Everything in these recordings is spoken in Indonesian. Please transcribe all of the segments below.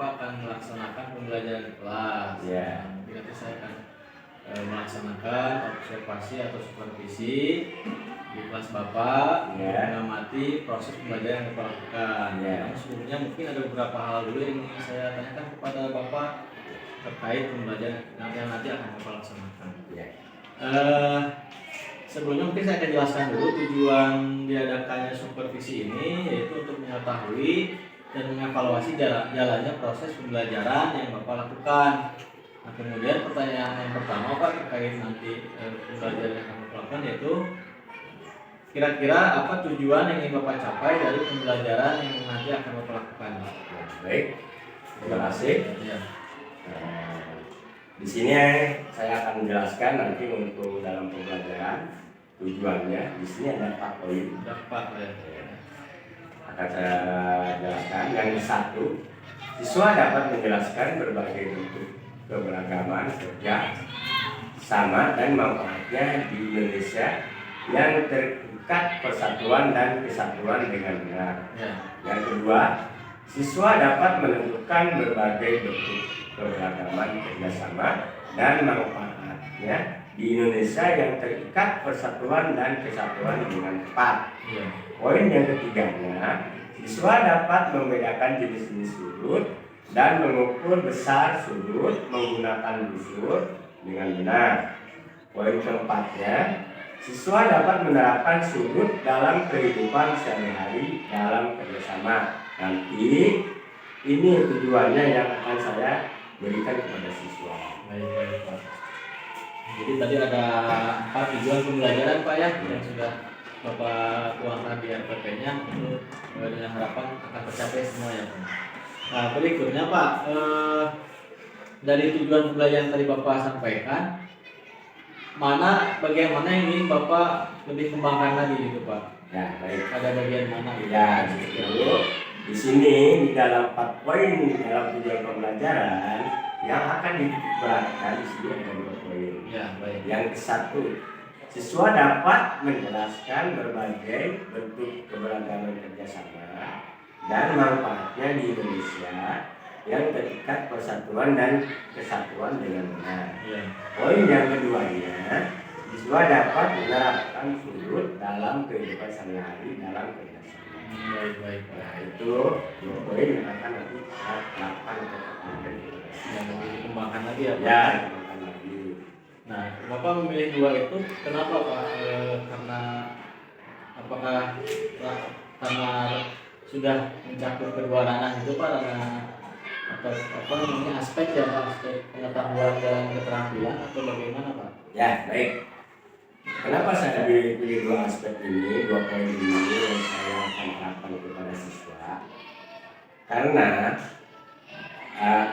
Bapak akan melaksanakan pembelajaran di kelas. Ya. Nah, mungkin nanti saya akan melaksanakan observasi atau supervisi di kelas Bapak, mengamati proses pembelajaran yang Bapak lakukan. Namun sebelumnya mungkin ada beberapa hal dulu yang ingin saya tanyakan kepada Bapak terkait pembelajaran yang nanti akan Bapak laksanakan. Sebelumnya mungkin saya akan jelaskan dulu tujuan diadakannya supervisi ini, yaitu untuk mengetahui dan mengevaluasi jalannya proses pembelajaran yang Bapak lakukan. Nah, kemudian pertanyaan yang pertama Pak terkait nanti pembelajaran yang Bapak lakukan, yaitu kira-kira apa tujuan yang ingin Bapak capai dari pembelajaran yang nanti akan Bapak lakukan? Baik, terima kasih. Ya. Di sini saya akan menjelaskan nanti untuk dalam pembelajaran tujuannya. Di sini ada 4 poin. Akan saya jelaskan. Yang satu, siswa dapat menjelaskan berbagai bentuk keberagaman kerja sama dan manfaatnya di Indonesia yang terikat persatuan dan kesatuan dengan benar. Yang kedua, siswa dapat menentukan berbagai bentuk keberagaman kerjasama dan manfaatnya di Indonesia yang terikat persatuan dan kesatuan dengan tepat. Poin yang ketiganya, siswa dapat membedakan jenis-jenis sudut dan mengukur besar sudut menggunakan busur dengan benar. Poin keempatnya, siswa dapat menerapkan sudut dalam kehidupan sehari-hari dalam kerjasama. Nanti ini tujuannya yang akan saya berikan kepada siswa. Baik, Pak. Jadi tadi ada 4 tujuan pembelajaran Pak ya, yang sudah Bapak tuangkan di RPP-nya, dengan harapan akan tercapai semua ya Pak. Nah, berikutnya Pak, dari tujuan pembelajaran tadi Bapak sampaikan, bagaimana yang ingin Bapak lebih kembangkan lagi gitu Pak? Ya, baik. Ada bagian mana gitu? Ya, justru di sini di dalam 4 poin dalam tujuan pembelajaran yang akan dititikberatkan di sini ada 2 poin. Ya, baik. Yang ke-1, siswa dapat menjelaskan berbagai bentuk keberagaman kerjasama dan manfaatnya di Indonesia yang terikat persatuan dan kesatuan dengan benar. Poin yang keduanya, siswa dapat menerapkan sudut dalam kehidupan sehari-hari dalam kerjasama. Baik. Nah, itu 2 poin yang akan nanti saya terapkan yang lebih dikembangkan lagi ya Pak? Ya, dikembangkan lagi. Nah, Bapak memilih 2 itu kenapa Pak? Karena apakah karena sudah mencakup kedua ranah itu Pak, atau apa namanya aspek ya Pak, aspek pengetahuan dan keterampilan atau bagaimana Pak? Ya, baik. Kenapa saya pilih 2 aspek ini, 2 poin ini yang saya akan terapkan kepada siswa? Karena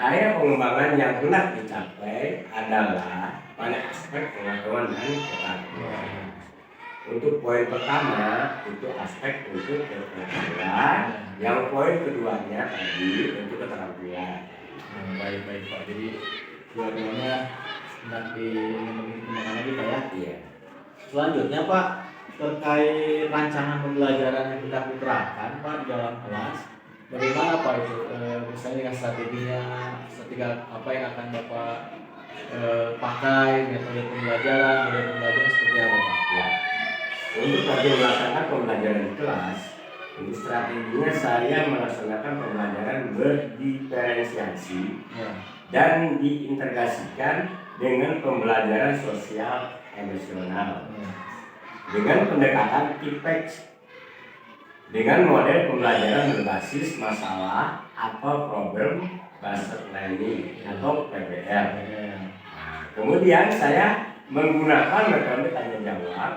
area pengembangan yang hendak dicapai adalah pada aspek pengetahuan dan keterampilan. Untuk poin pertama itu aspek untuk pengetahuan, yang poin keduanya tadi untuk keterampilan. Baik Pak. Jadi dua-duanya hendak dikembangkan lagi Pak ya? Iya. Selanjutnya Pak, terkait rancangan pembelajaran yang hendak diterapkan Pak di dalam kelas, bagaimana Pak itu? Misalnya dengan strategi apa yang akan Bapak pakai, metode pembelajaran seperti apa Pak? Ya. Untuk nanti melaksanakan pembelajaran di kelas, untuk strateginya saya melaksanakan pembelajaran berdiferensiasi dan diintegrasikan dengan pembelajaran sosial emosional dengan pendekatan TIPEX dengan model pembelajaran berbasis masalah atau problem based learning atau PBL. Nah, kemudian saya menggunakan metode tanya jawab,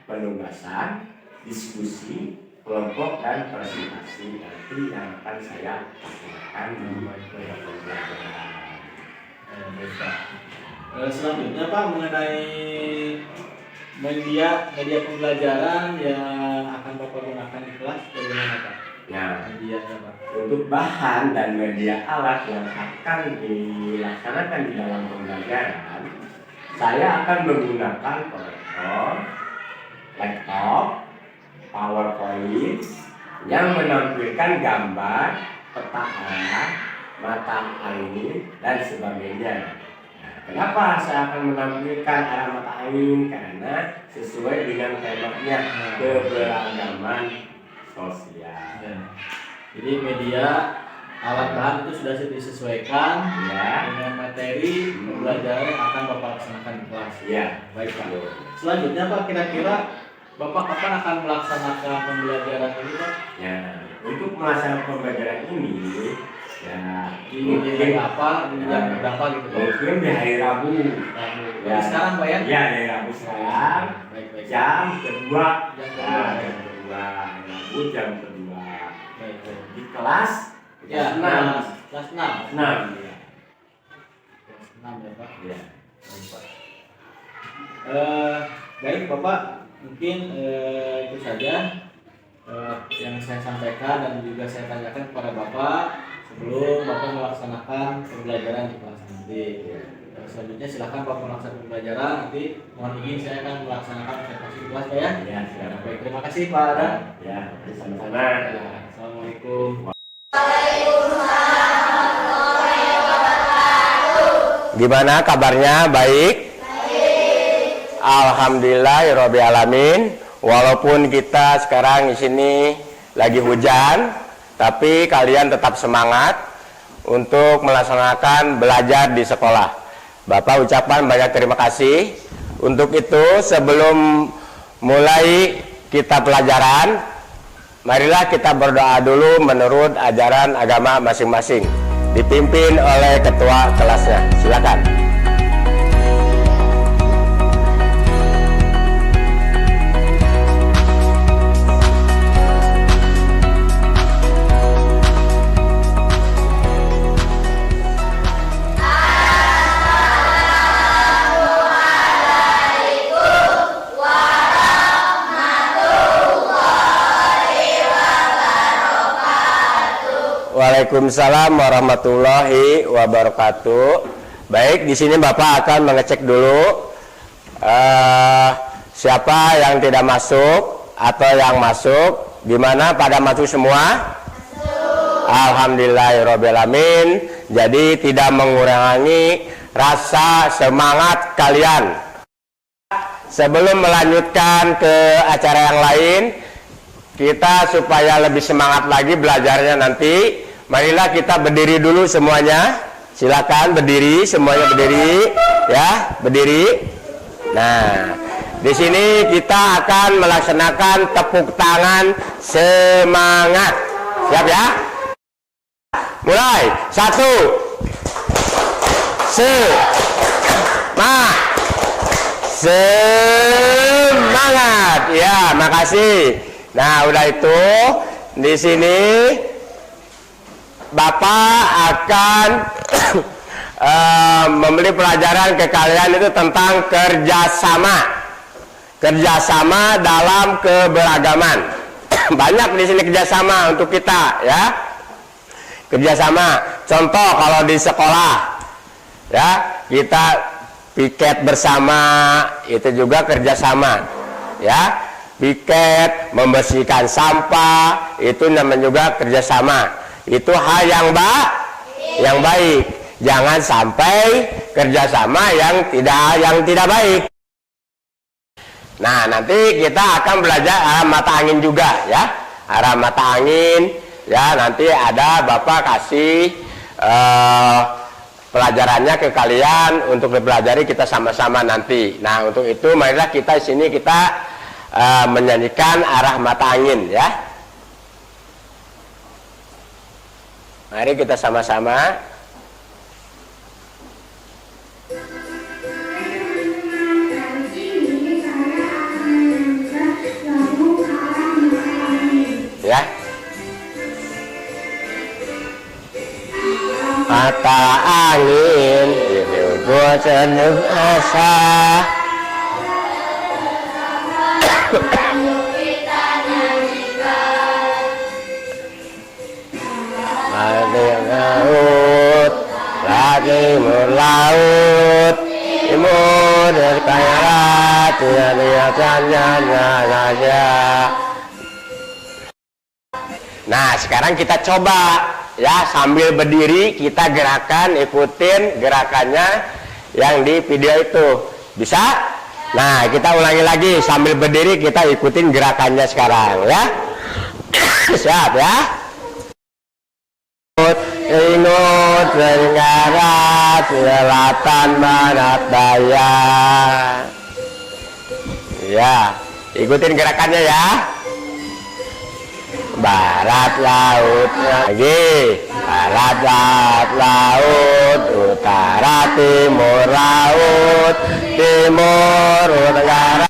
penugasan, diskusi, kelompok dan presentasi nanti yang akan saya lakukan di pembelajaran. Selanjutnya Pak, mengenai media pembelajaran yang akan Bapak gunakan di kelas, bagaimana Pak? Nah, medianya Pak. Untuk bahan dan media alat yang akan dilaksanakan di dalam pembelajaran, saya akan menggunakan proyektor, laptop, PowerPoint yang menampilkan gambar, peta arah, mata angin, dan sebagainya. Nah, kenapa saya akan menampilkan arah mata angin? Karena sesuai dengan temanya keberagaman sosial. Ya. Jadi media alat bahan itu sudah disesuaikan Ya. dengan materi pembelajaran yang akan Bapak laksanakan di kelas. Ya. Baik Pak. Selanjutnya Pak, kira-kira Bapak kapan akan melaksanakan pembelajaran ini Pak? Ya, untuk melaksanakan pembelajaran ini, ya Di hari apa? Di jam berapa gitu Pak? mungkin di hari Rabu. Rabu. Ya. Sekarang Pak ya? Ya, hari Rabu sekarang. Baik. Jam kedua. Jam Ya, kedua. jam kedua. Rabu jam kedua. Baik. Di kelas Ya, kelas 6. 6 ya. Kelas 6 ya Pak. Ya. Baik Pak. Baik Bapak, mungkin itu saja yang saya sampaikan dan juga saya tanyakan kepada Bapak sebelum Bapak melaksanakan pembelajaran di kelas nanti. Selanjutnya silakan Bapak melaksanakan pembelajaran, nanti mohon izin saya akan melaksanakan observasi di kelas Pak ya. Ya, silakan. Baik, terima kasih Pak. Ya, sama-sama. Assalamualaikum. Gimana kabarnya? Baik? Alhamdulillahirabbil alamin. Walaupun kita sekarang di sini lagi hujan, tapi kalian tetap semangat untuk melaksanakan belajar di sekolah. Bapak ucapkan banyak terima kasih. Untuk itu, sebelum mulai kita pelajaran, marilah kita berdoa dulu menurut ajaran agama masing-masing, dipimpin oleh ketua kelasnya. Silakan. Waalaikumsalam warahmatullahi wabarakatuh. Baik, di sini Bapak akan mengecek dulu siapa yang tidak masuk atau yang masuk. Gimana, pada masuk semua? Masuk. Alhamdulillahirabbil alamin. Jadi tidak mengurangi rasa semangat kalian. Sebelum melanjutkan ke acara yang lain, kita supaya lebih semangat lagi belajarnya nanti, marilah kita berdiri dulu semuanya. Silakan berdiri, semuanya berdiri, ya, berdiri. Nah, di sini kita akan melaksanakan tepuk tangan semangat. Siap ya? Mulai. 1. Semangat. Ya, makasih. Nah, udah itu, di sini Bapak akan memberi pelajaran ke kalian itu tentang kerjasama dalam keberagaman. Banyak di sini kerjasama untuk kita, ya. Kerjasama. Contoh kalau di sekolah, ya, kita piket bersama, itu juga kerjasama, ya. Piket, membersihkan sampah, itu namanya juga kerjasama. Itu hal yang baik. Jangan sampai kerjasama yang tidak baik. Nah, nanti kita akan belajar arah mata angin juga, ya. Arah mata angin, ya. Nanti ada Bapak kasih pelajarannya ke kalian untuk dipelajari kita sama-sama nanti. Nah, untuk itu marilah kita di sini kita menyanyikan arah mata angin, ya. Mari kita sama-sama. Ya. Mata angin itu seneng asa. Laut, lagi melaut, timur dari barat, saja. Nah, sekarang kita coba ya, sambil berdiri kita gerakan, ikutin gerakannya yang di video itu. Bisa? Nah, kita ulangi lagi sambil berdiri kita ikutin gerakannya sekarang ya. Siap ya? Inut Tenggara, selatan, barat, daya. Ya, ikutin gerakannya ya. Barat laut lagi, barat laut, utara timur laut, timur utara.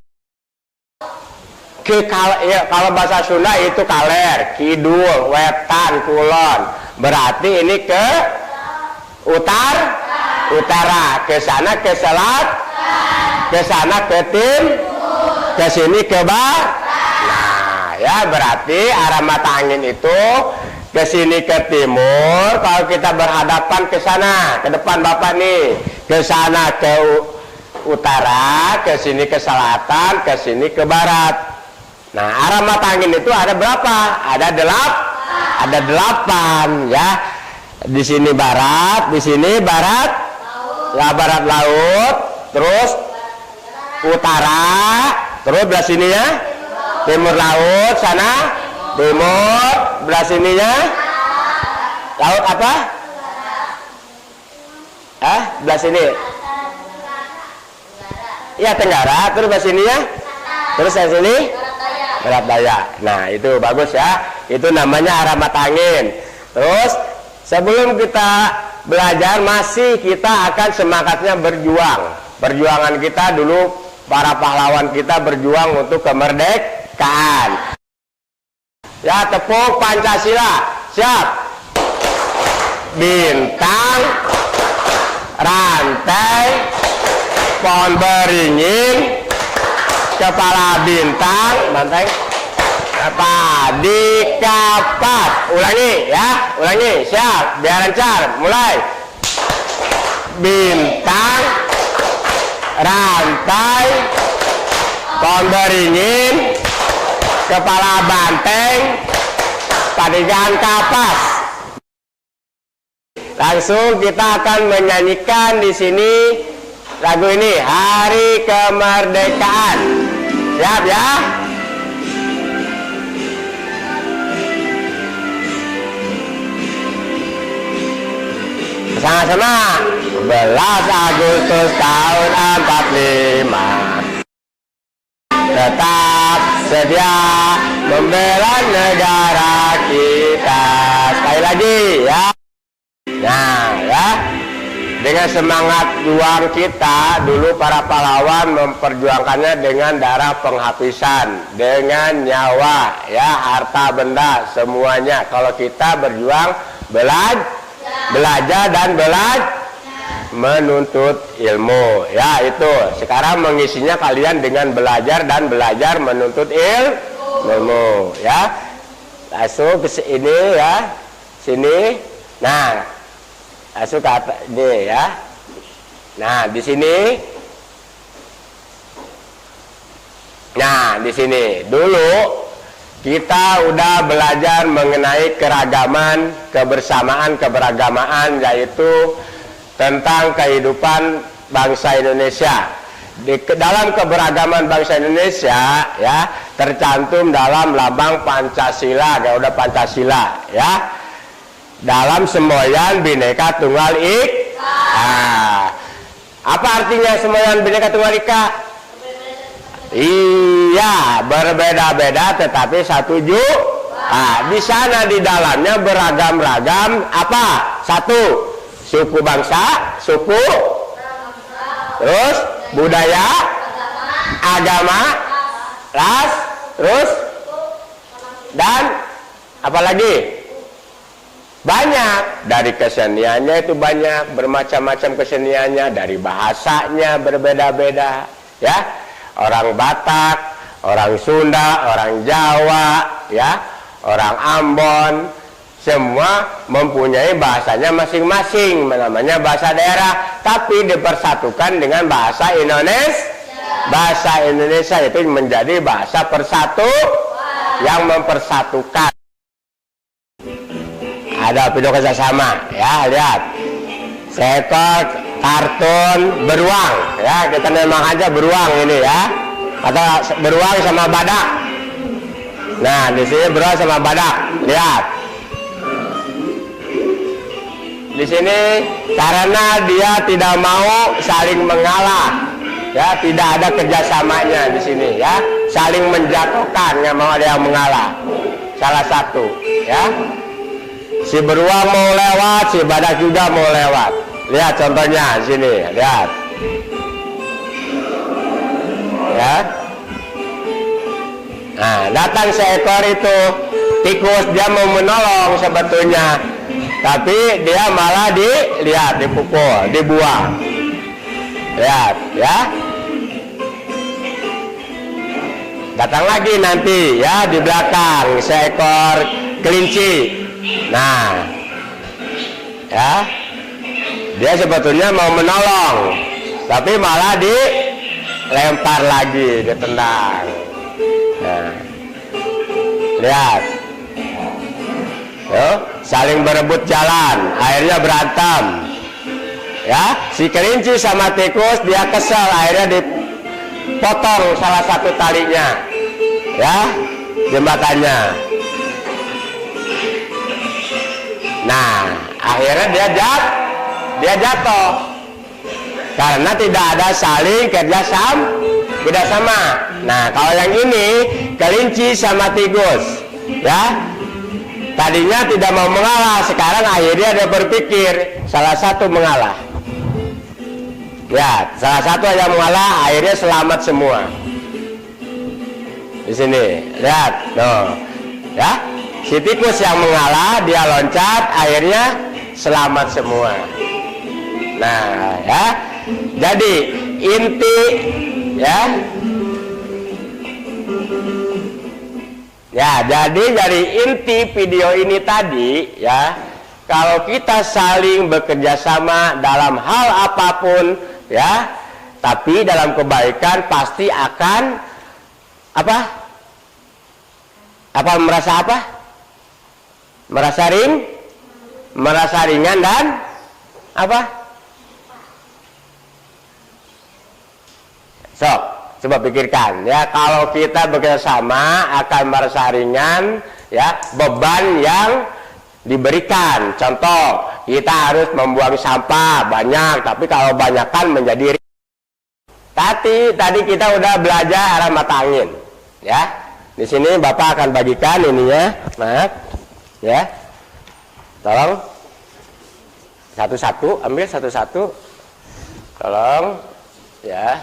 Kalau bahasa Sunda itu kaler, kidul, wetan, kulon. Berarti ini ke utara, ke sana ke selat, ke sana ke ke sini ke barat. Nah, ya berarti arah mata angin itu ke sini ke timur. Kalau kita berhadapan ke sana, ke depan Bapak nih, ke sana ke utara, ke sini ke selatan, ke sini ke barat. Nah, arah mata angin itu ada berapa? Ada 8 ya. Di sini barat, di sini barat, barat laut, terus utara, terus belah sininya timur laut, sana timur, belah sininya laut apa? Belah sini. Ya, tenggara, terus belah sininya, terus belah sini barat daya. Nah, itu bagus ya. Itu namanya arah mata angin. Terus sebelum kita belajar masih kita akan semangatnya berjuang. Perjuangan kita dulu, para pahlawan kita berjuang untuk kemerdekaan. Ya, tepuk Pancasila. Siap. Bintang, rantai, pohon beringin, kepala bintang, banteng, di kapat. Ulangi ya, ulangi. Siap, biar lancar. Mulai. Bintang, rantai, pohon beringin, kepala banteng, padigan kapas. Langsung kita akan menyanyikan di sini lagu ini, Hari Kemerdekaan. Siap ya? Sama-sama. 11 Agustus tahun 45. Tetap sedia membela negara kita. Sekali lagi ya. Nah ya, dengan semangat juang kita dulu para pahlawan memperjuangkannya dengan darah penghabisan, dengan nyawa ya, harta benda semuanya. Kalau kita berjuang belajar dan menuntut ilmu ya, itu sekarang mengisinya kalian dengan belajar dan belajar menuntut ilmu ya. Langsung ke sini ya, sini. Nah, langsung ke atas ini ya. Nah, di sini. Nah, di sini dulu kita udah belajar mengenai keragaman, kebersamaan, keberagamaan, yaitu tentang kehidupan bangsa Indonesia. Dalam keberagaman bangsa Indonesia ya, tercantum dalam lambang Pancasila, Garuda Pancasila ya. Dalam semboyan Bhinneka Tunggal Ika. Nah, apa artinya semboyan Bhinneka Tunggal Ika? Iya, berbeda-beda tetapi satu Nah, di sana di dalamnya beragam-ragam apa? Satu, suku bangsa, suku, terus budaya, agama, ras, terus dan apa lagi? Banyak. Dari keseniannya itu banyak, bermacam-macam keseniannya, dari bahasanya berbeda-beda ya. Orang Batak, orang Sunda, orang Jawa ya, orang Ambon, semua mempunyai bahasanya masing-masing, namanya bahasa daerah, tapi dipersatukan dengan bahasa Indonesia. Bahasa Indonesia itu menjadi bahasa persatu yang mempersatukan. ada video kerjasama ya, lihat seekor kartun beruang ya, kita memang aja beruang ini ya, atau beruang sama badak. Nah di sini beruang sama badak, lihat di sini karena dia tidak mau saling mengalah ya, tidak ada kerjasamanya di sini ya, saling menjatuhkan, nggak mau ada yang mengalah salah satu ya. Si beruang mau lewat, si badak juga mau lewat. Lihat contohnya di sini, lihat ya. Nah datang seekor itu tikus, dia mau menolong sebetulnya, tapi dia malah dipukul, dibuang. Lihat ya. Datang lagi nanti ya di belakang seekor kelinci. Nah ya, dia sebetulnya mau menolong, tapi malah dilempar lagi, ditendang. Nah, lihat yo, saling berebut jalan, akhirnya berantem ya. Si kelinci sama tikus dia kesel, akhirnya dipotong salah satu talinya ya, jembatannya. Nah akhirnya dia jatuh karena tidak ada saling kerjasama. Nah kalau yang ini kelinci sama tikus ya, tadinya tidak mau mengalah, sekarang akhirnya dia berpikir salah satu mengalah ya, salah satu yang mengalah, akhirnya selamat semua. Di sini lihat tuh ya, si tikus yang mengalah, dia loncat, akhirnya selamat semua. Nah ya, jadi inti ya, jadi dari inti video ini tadi ya, kalau kita saling bekerja sama dalam hal apapun ya, tapi dalam kebaikan pasti akan merasa merasa ringan dan sok coba pikirkan ya, kalau kita bekerja sama akan merasa ringan ya, beban yang diberikan. Contoh, kita harus membuang sampah banyak, tapi kalau banyakkan menjadi tadi kita udah belajar arah mata angin ya. Di sini Bapak akan bagikan ininya, maaf ya, tolong satu-satu, ambil satu-satu, tolong ya.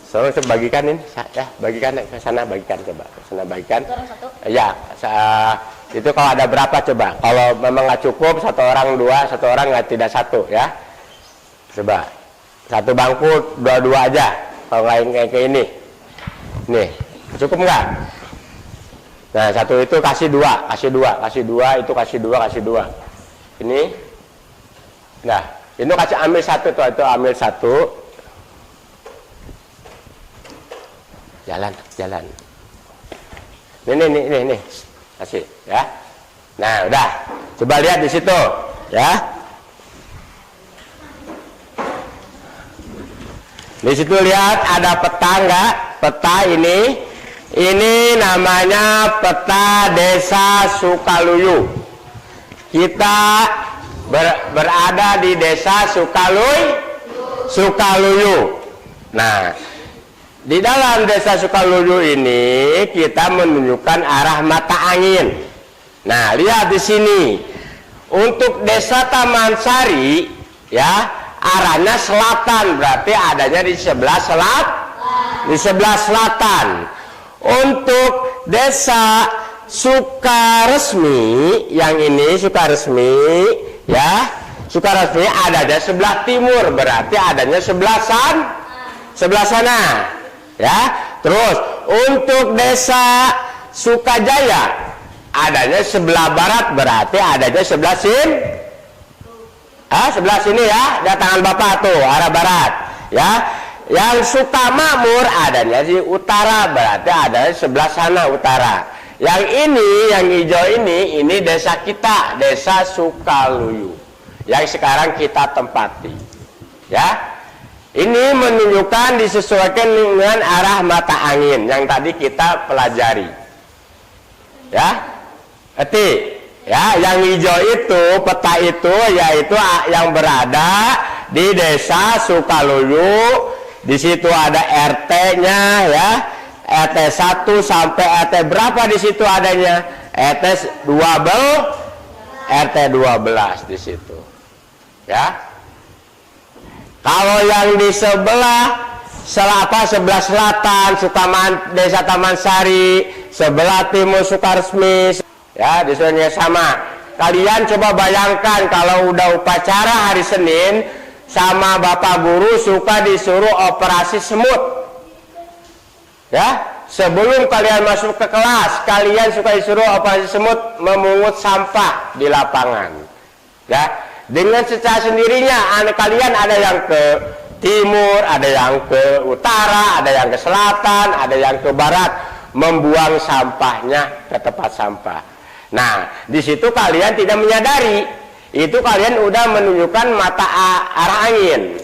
So, bagikan ini ya, bagikan ke sana, bagikan coba ke sana, bagikan ya. Itu kalau ada berapa coba, kalau memang nggak cukup, satu orang dua, satu orang nggak, tidak satu ya, coba satu bangku dua aja, kalau lain kayak ini nih cukup nggak? Nah satu itu kasih dua, itu kasih dua ini. Nah itu kasih, ambil satu tuh, itu ambil satu, jalan ini kasih ya. Nah udah, coba lihat di situ ya. Di situ lihat ada peta enggak? Peta ini namanya peta Desa Sukaluyu. Kita berada di Desa Sukaluyu. Nah, di dalam Desa Sukaluyu ini kita menunjukkan arah mata angin. Nah, lihat di sini. Untuk Desa Taman Sari ya, arahnya selatan, berarti adanya di sebelah selatan. Untuk Desa Sukaresmi, yang ini Sukaresmi ya, Sukaresmi adanya sebelah timur, berarti adanya sebelah sana ya. Terus untuk Desa Sukajaya adanya sebelah barat, berarti adanya sebelah sebelah sini ya, di tangan Bapak tuh arah barat ya. Yang Sukamakmur adanya di utara, berarti ada sebelah sana utara. Yang ini, yang hijau ini desa kita, desa Sukaluyu, yang sekarang kita tempati. Ya, ini menunjukkan disesuaikan dengan arah mata angin yang tadi kita pelajari. Ya, ya, yang hijau itu, peta itu, yaitu yang berada di desa Sukaluyu. Di situ ada RT-nya, ya, RT 1 sampai RT berapa di situ adanya? RT 12 di situ. Ya. Kalau yang di sebelah selatan Desa Taman Sari, sebelah timur Sukaresmi, ya, di sana sama. Kalian coba bayangkan kalau udah upacara hari Senin, sama Bapak Guru suka disuruh operasi semut. Ya, sebelum kalian masuk ke kelas, kalian suka disuruh operasi semut memungut sampah di lapangan. Ya, dengan secara sendirinya anak kalian ada yang ke timur, ada yang ke utara, ada yang ke selatan, ada yang ke barat, membuang sampahnya ke tempat sampah. Nah, di situ kalian tidak menyadari, itu kalian udah menunjukkan mata arah angin.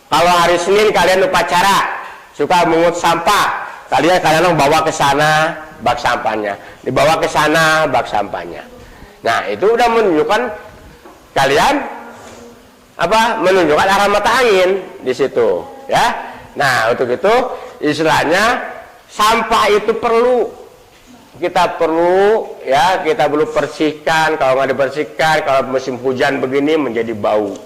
Kalau hari Senin kalian upacara suka mengut sampah, kalian bawa ke sana bak sampahnya, dibawa ke sana bak sampahnya. Nah, itu udah menunjukkan kalian menunjukkan arah mata angin di situ, ya. Nah, untuk itu istilahnya sampah itu kita perlu bersihkan. Kalau nggak dibersihkan, kalau musim hujan begini menjadi bau,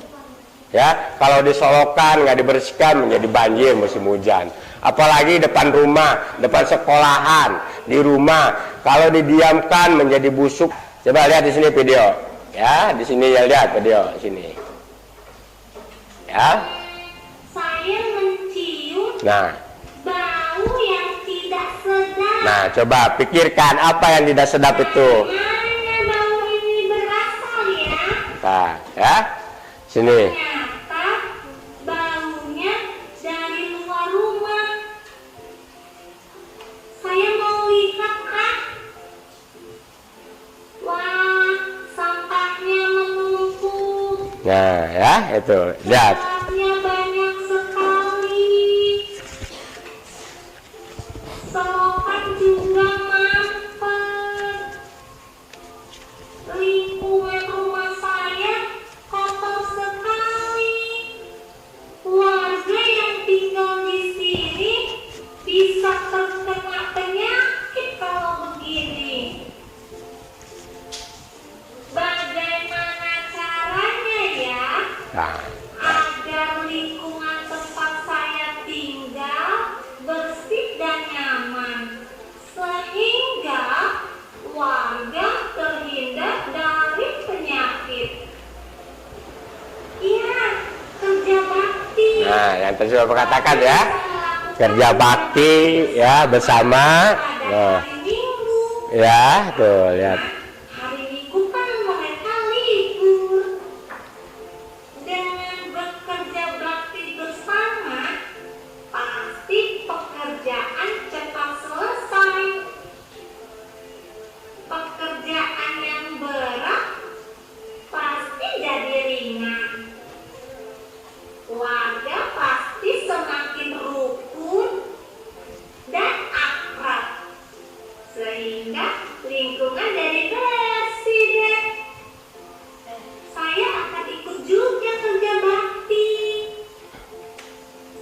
ya. Kalau disolokan nggak dibersihkan menjadi banjir musim hujan. Apalagi depan rumah, depan sekolahan, di rumah, kalau didiamkan menjadi busuk. Coba lihat di sini video, ya. Di sini ya, lihat video sini, ya. Saya mencium bau yang tidak sedap. Nah, coba pikirkan apa yang tidak sedap itu. Mana bau ini berasal, ya? Nah, ya, sini. Ternyata baunya dari luar rumah. Saya mau lihat, Wah, sampahnya menumpuk. Nah, ya, itu lihat. Sampahnya banyak sekali. Selokan juga mampet. Lingkungan rumah saya kotor sekali. Warga yang tinggal di sini bisa terkena penyakit kalau begini. Bagaimana caranya, ya? Nah, Agar lingkungan tempat saya tinggal bersih dan nyaman, sehingga warga terhindar dari penyakit. Iya, kerja bakti. nah, yang tadi sudah katakan, ya, kerja bakti, ya, bersama. Nah, Hari Minggu. ya, tuh lihat. Hari Minggu kan mereka libur. Dengan bekerja bakti bersama, pasti pekerjaan cepat selesai. Pekerjaan yang berat pasti jadi ringan. Warga pasti semakin rukun dan akrab, sehingga lingkungan jadi bersih deh. Saya akan ikut juga kerja bakti.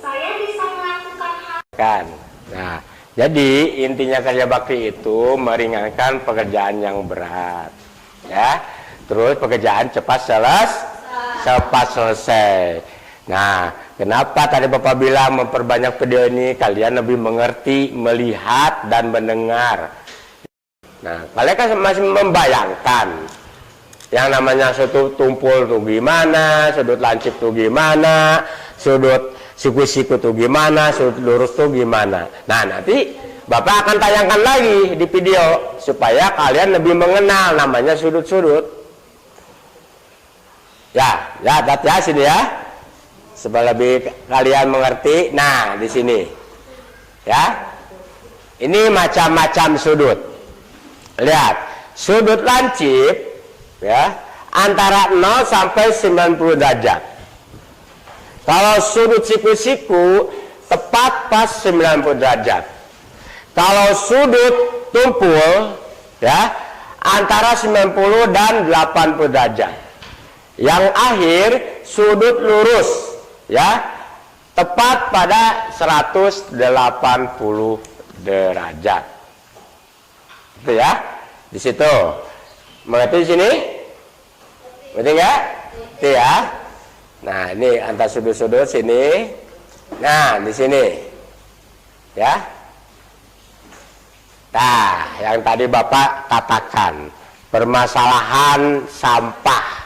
Saya bisa melakukan hal. Kan. Nah, jadi intinya kerja bakti itu meringankan pekerjaan yang berat, ya. Terus pekerjaan cepat selesai. Nah, kenapa tadi Bapak bilang memperbanyak video ini, kalian lebih mengerti, melihat dan mendengar. Nah, kalian kan masih membayangkan yang namanya sudut tumpul tuh gimana, sudut lancip tuh gimana, sudut siku-siku tuh gimana, sudut lurus tuh gimana. Nah, nanti Bapak akan tayangkan lagi di video supaya kalian lebih mengenal namanya sudut-sudut. Ya, lihat ya sini ya. supaya lebih kalian mengerti. Nah, di sini. Ya. Ini macam-macam sudut. Lihat, sudut lancip ya, antara 0 sampai 90 derajat. Kalau sudut siku-siku tepat pas 90 derajat. Kalau sudut tumpul ya, antara 90 dan 80 derajat. Yang akhir sudut lurus ya, tepat pada 180 derajat. Itu ya. Di situ. Mengerti di sini? Ngerti enggak? Itu ya. Nah, ini antar sudut-sudut sini. Nah, di sini. Ya. Nah, yang tadi Bapak katakan, permasalahan sampah.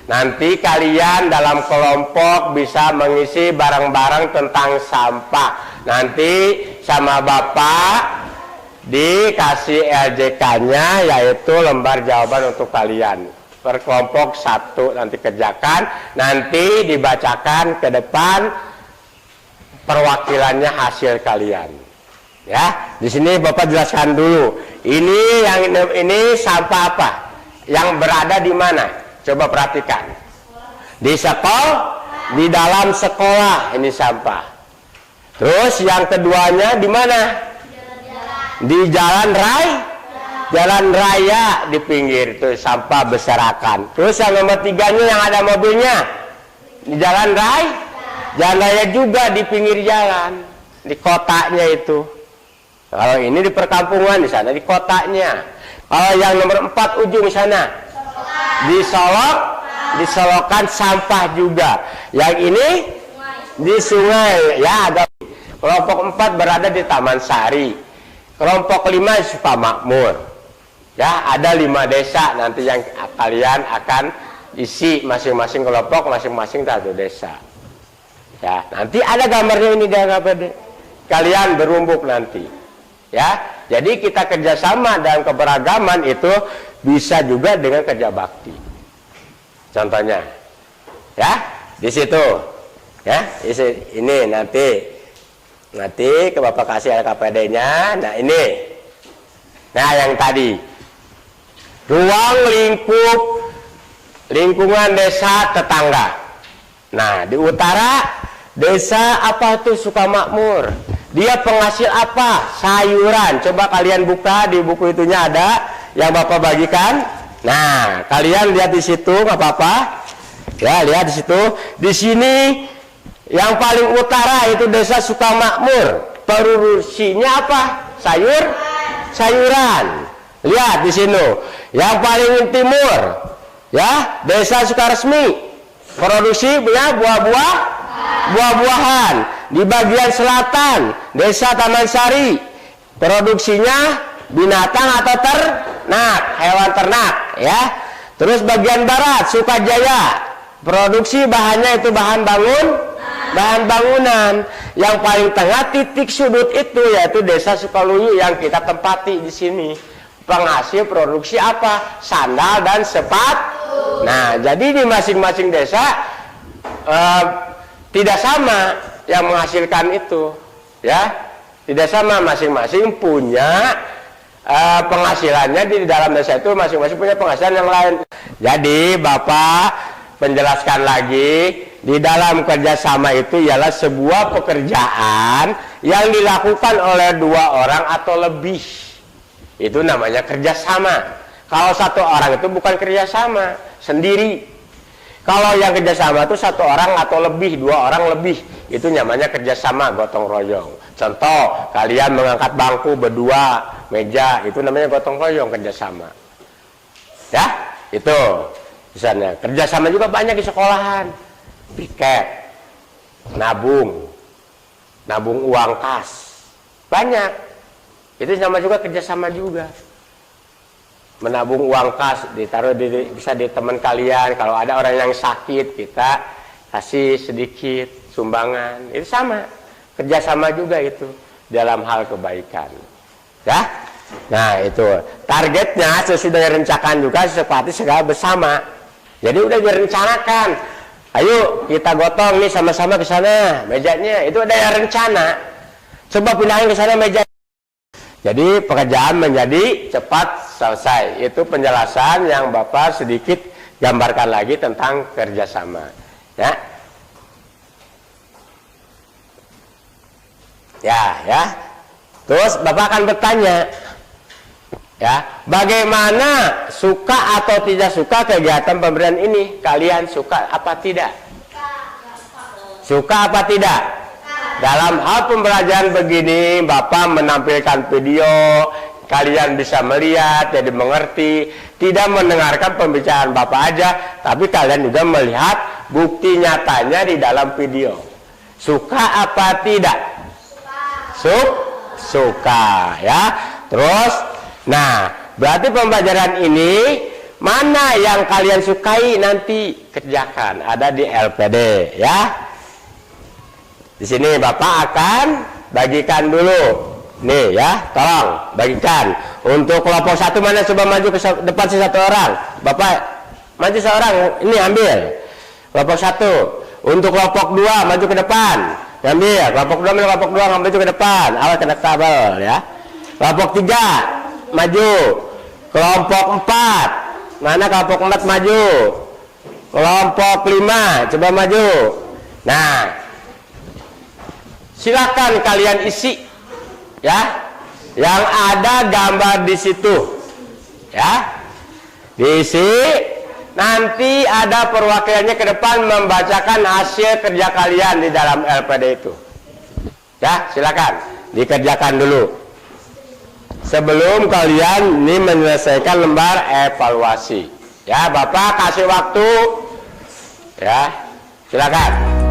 Nanti kalian dalam kelompok bisa mengisi barang-barang tentang sampah. Nanti sama Bapak dikasih LJK-nya, yaitu lembar jawaban untuk kalian. Per kelompok 1 nanti kerjakan, nanti dibacakan ke depan perwakilannya hasil kalian. Ya, di sini Bapak jelaskan dulu. Ini sampah apa? Yang berada di mana? Coba perhatikan. Di sekolah, di dalam sekolah ini sampah. Terus yang keduanya di mana? Di jalan raya di pinggir itu sampah berserakan. Terus yang nomor 3-nya yang ada mobilnya di jalan raya juga di pinggir jalan, di kotanya itu. Kalau ini di perkampungan, di sana di kotanya. Kalau yang nomor 4 ujung sana disolokan sampah juga. Yang ini di sungai ya. Ada kelompok 4 berada di Taman Sari. Kelompok 5 Sukamakmur. Ya, ada 5 desa nanti yang kalian akan isi masing-masing kelompok, masing-masing satu desa. Ya, nanti ada gambarnya ini di KPD. Kalian berumbuk nanti. Ya, jadi kita kerjasama dalam keberagaman itu bisa juga dengan kerja bakti. Contohnya, ya, di situ, ya, ini nanti ke Bapak kasih KPD-nya. Nah ini, nah yang tadi, ruang lingkup lingkungan desa tetangga. Nah di utara desa apa tuh Sukamakmur. Dia penghasil apa? Sayuran. Coba kalian buka di buku itunya ada yang Bapak bagikan. Nah, kalian lihat di situ nggak apa-apa. Ya, lihat di situ. Di sini yang paling utara itu desa Sukamakmur. Produksinya apa? Sayuran. Lihat di sini. Yang paling timur, ya, desa Sukaresmi. Produksi punya buah-buahan. Di bagian selatan desa Taman Sari, produksinya binatang atau ternak, hewan ternak ya. Terus bagian barat Sukajaya, produksi bahannya itu bahan bangunan. Yang paling tengah titik sudut itu yaitu desa Sukaluyu yang kita tempati di sini. Penghasil produksi apa? Sandal dan sepatu. Nah, jadi di masing-masing desa tidak sama yang menghasilkan itu, ya, tidak sama, masing-masing punya penghasilannya di dalam desa itu, masing-masing punya penghasilan yang lain. Jadi Bapak penjelaskan lagi, di dalam kerjasama itu ialah sebuah pekerjaan yang dilakukan oleh 2 orang atau lebih, itu namanya kerjasama. Kalau 1 orang itu bukan kerjasama sendiri. Kalau yang kerjasama itu 1 orang atau lebih, 2 orang lebih, itu namanya kerjasama gotong royong. Contoh, kalian mengangkat bangku berdua, meja, itu namanya gotong royong, kerjasama. Ya, itu misalnya. Kerjasama juga banyak di sekolahan. Piket, nabung uang kas, banyak. Itu sama juga kerjasama juga. Menabung uang kas, ditaruh bisa di teman kalian. Kalau ada orang yang sakit, kita kasih sedikit sumbangan. Itu sama, kerjasama juga itu dalam hal kebaikan. Ya, nah itu targetnya sesudah direncanakan juga seperti segala bersama. Jadi udah direncanakan Ayo kita gotong nih sama-sama ke sana mejanya. Itu ada yang rencana. Coba pindahin ke sana meja. Jadi pekerjaan menjadi cepat selesai. Itu penjelasan yang Bapak sedikit gambarkan lagi tentang kerjasama. Ya. Ya. Terus Bapak akan bertanya, ya, bagaimana suka atau tidak suka kegiatan pemberian ini? Kalian suka apa tidak? Suka apa tidak? Dalam hal pembelajaran begini, Bapak menampilkan video, kalian bisa melihat, jadi mengerti, tidak mendengarkan pembicaraan Bapak aja, tapi kalian juga melihat bukti nyatanya di dalam video. Suka apa tidak? Suka, ya. Terus, nah, berarti pembelajaran ini mana yang kalian sukai nanti kerjakan, ada di LPD, ya. Di sini Bapak akan bagikan dulu. Nih ya, tolong bagikan. Untuk kelompok 1 mana, coba maju ke depan satu orang. Bapak maju seorang, ini ambil. Kelompok 1. Untuk kelompok 2 maju ke depan. Ambil. Kelompok 2 ambil, kelompok 2 maju ke depan. Awas kena kabel ya. Kelompok 3 maju. Kelompok 4. Mana kelompok 4 maju? Kelompok 5 coba maju. Nah, silakan kalian isi ya, yang ada gambar di situ ya, diisi. Nanti ada perwakilannya ke depan membacakan hasil kerja kalian di dalam LPD itu ya. Silakan dikerjakan dulu sebelum kalian ini menyelesaikan lembar evaluasi ya. Bapak kasih waktu ya, silakan.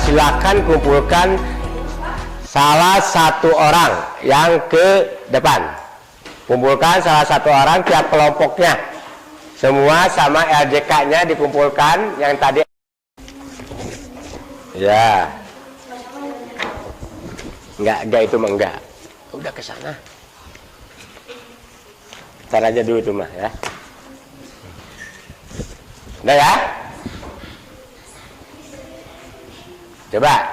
Silakan kumpulkan salah satu orang yang ke depan. Kumpulkan salah satu orang tiap kelompoknya. Semua sama LJK-nya dikumpulkan yang tadi. Ya. Enggak itu mah enggak. Udah ke sana. Ntar aja dulu itu mah ya. Udah ya? Coba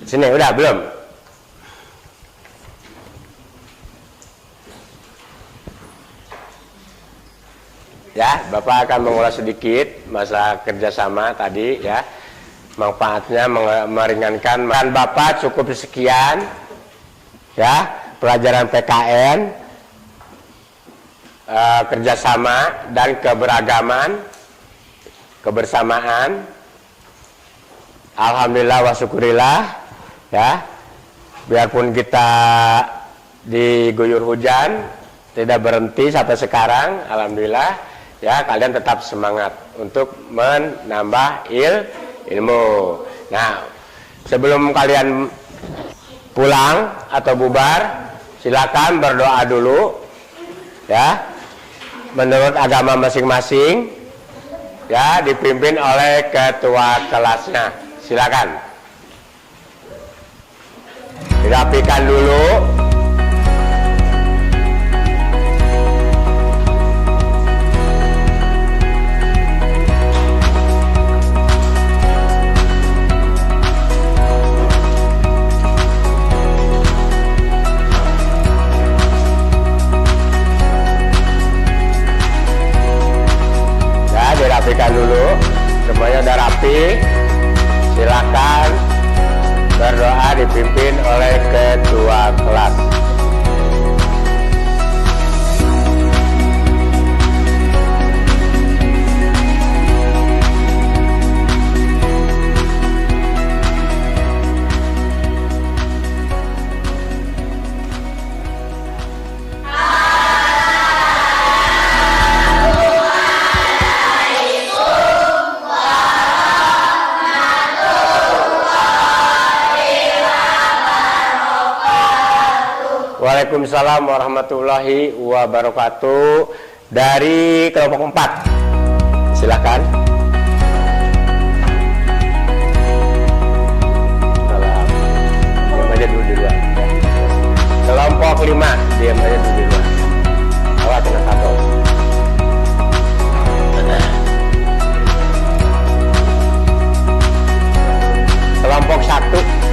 sini, udah belum? Ya, Bapak akan mengulas sedikit masalah kerjasama tadi ya, manfaatnya meringankan. Bapak cukup sekian ya, pelajaran PKN, kerjasama dan kebersamaan. Alhamdulillah wa syukurillah ya. Biarpun kita diguyur hujan tidak berhenti sampai sekarang, alhamdulillah ya, kalian tetap semangat untuk menambah ilmu. Nah, sebelum kalian pulang atau bubar, silakan berdoa dulu ya, menurut agama masing-masing ya, dipimpin oleh ketua kelasnya. Silakan dirapikan dulu. Ya, dirapikan dulu. Semuanya udah rapi. Silakan berdoa dipimpin oleh ketua kelas. Waalaikumsalam warahmatullahi wabarakatuh. Dari kelompok 4, silakan. Salam. Diam aja dulu di luar. Kelompok 5, diam aja dulu di luar. Awas kena kabel. Kelompok 1.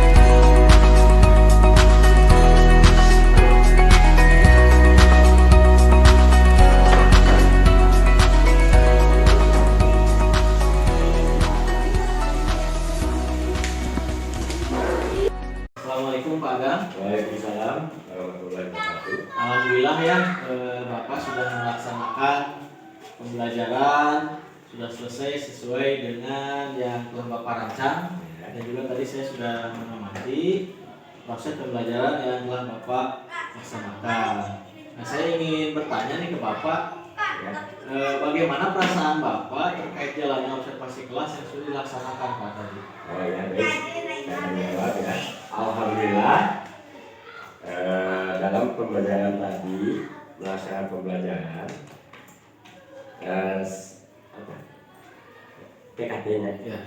Assalamualaikum Pak Agam. Waalaikumsalam warahmatullahi wabarakatuh. Alhamdulillah ya, Bapak sudah melaksanakan pembelajaran, sudah selesai sesuai dengan yang telah Bapak rancang. Dan juga tadi saya sudah mengamati proses pembelajaran yang telah Bapak laksanakan. Nah, saya ingin bertanya nih ke Bapak, Ya. bagaimana perasaan Bapak terkait jalannya observasi kelas yang sudah dilaksanakan Pak tadi? Oh ya, baik. Saya jawab ya. Alhamdulillah, dalam pembelajaran tadi, melaksanakan pembelajaran, apa? PKT-nya. Ya.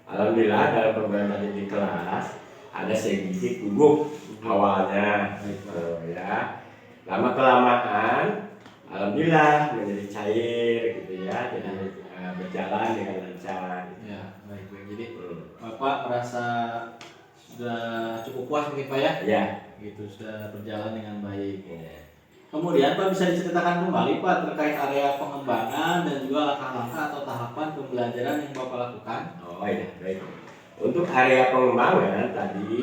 Alhamdulillah dalam pembelajaran tadi di kelas ada sedikit gugup awalnya, gitu ya. Lama kelamaan, alhamdulillah menjadi cair, gitu ya. Jadi berjalan dengan lancar. Ya, baik. Jadi Bapak merasa sudah cukup puas mungkin Pak ya? Ya. Gitu, sudah berjalan dengan baik. Ya. Kemudian Pak bisa diceritakan kembali Pak terkait area pengembangan dan juga langkah-langkah atau tahapan pembelajaran yang Bapak lakukan? Oh iya, baik. Untuk area pengembangan tadi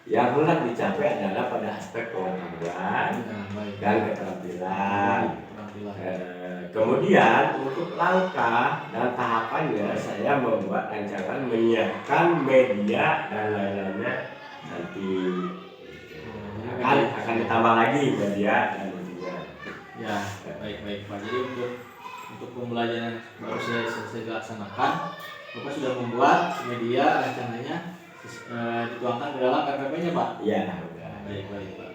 yang hendak dicapai adalah pada aspek pengetahuan Ya, baik. dan keterampilan. Keterampilan. Kemudian untuk langkah dan tahapannya saya membuat rancangan menyiapkan media dan lain-lainnya nanti akan ditambah lagi media dan media. Ya, baik Pak. Jadi untuk pembelajaran baru saya selesai dilaksanakan, Bapak sudah membuat media rencananya dituangkan ke dalam RPP-nya Pak. Iya. Baik Pak.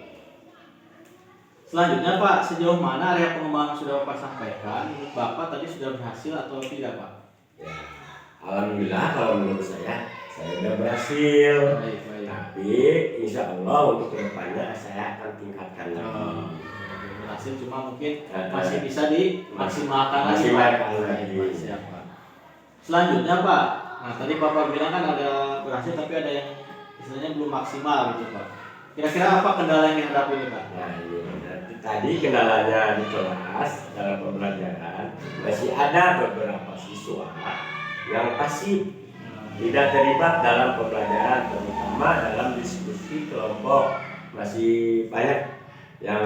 Selanjutnya Pak, sejauh mana area pengembangan sudah Bapak sampaikan? Menurut Bapak tadi sudah berhasil atau tidak Pak? Ya. Alhamdulillah kalau menurut saya sudah berhasil. Baik. Tapi insya Allah untuk kedepannya saya akan tingkatkan lagi. Berhasil cuma mungkin masih bisa dimaksimalkan lagi. Maksimalkan Pak. lagi. Baik, siap Pak. Selanjutnya Pak, nah tadi Bapak bilang kan ada berhasil tapi ada yang istilahnya belum maksimal gitu Pak. Kira-kira apa kendala yang dihadapi ini Pak? Nah, ini tadi kendalanya di kelas dalam pembelajaran masih ada beberapa siswa yang pasif, tidak terlibat dalam pembelajaran, terutama dalam diskusi kelompok. Masih banyak yang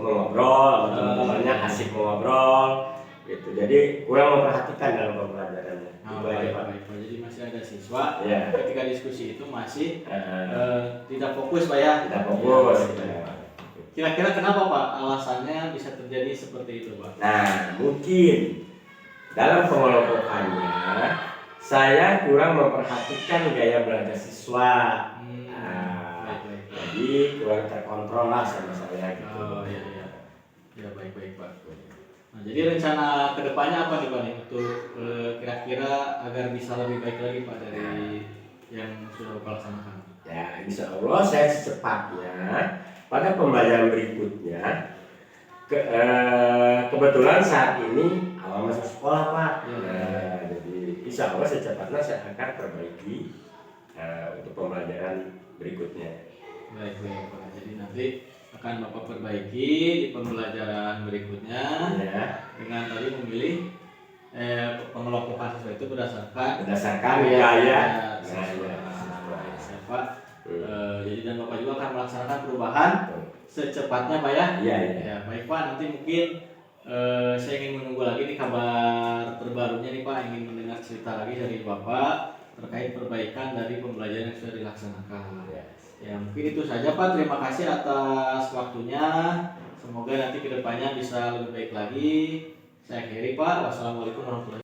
mengobrol, teman-temannya asik mengobrol, gitu. Jadi kurang memperhatikan dalam pembelajarannya. Baik. Jadi masih ada siswa Ya. ketika diskusi itu masih tidak fokus Pak ya? Tidak fokus. Ya. Kira-kira kenapa Pak alasannya bisa terjadi seperti itu Pak? Nah, mungkin dalam pengelompokannya saya kurang memperhatikan gaya belajar siswa. Baik. Jadi kurang terkontrol lah sama saya gitu. Oh iya. Ya baik Pak. Nah, jadi rencana kedepannya apa nih Pak nih untuk kira-kira agar bisa lebih baik lagi Pak dari yang sudah Bapak laksanakan? Ya, insya Allah saya secepatnya pada pembelajaran berikutnya. Kebetulan saat ini awal masuk sekolah Pak. Ya. Nah, jadi insya Allah secepatnya saya akan perbaiki untuk pembelajaran berikutnya. Baik Pak. Jadi nanti akan Bapak perbaiki di pembelajaran berikutnya Ya. dengan tadi memilih pengelompokan siswa itu berdasarkan Gaya. Siapa? Jadi dan Bapak juga akan melaksanakan perubahan secepatnya Pak ya? Iya. Ya baik Pak, nanti mungkin saya ingin menunggu lagi nih kabar terbarunya nih Pak, ingin mendengar cerita lagi dari Bapak terkait perbaikan dari pembelajaran yang sudah dilaksanakan. Ya mungkin itu saja Pak, terima kasih atas waktunya, semoga nanti kedepannya bisa lebih baik lagi. Saya akhiri Pak, wassalamualaikum warahmatullahi wabarakatuh.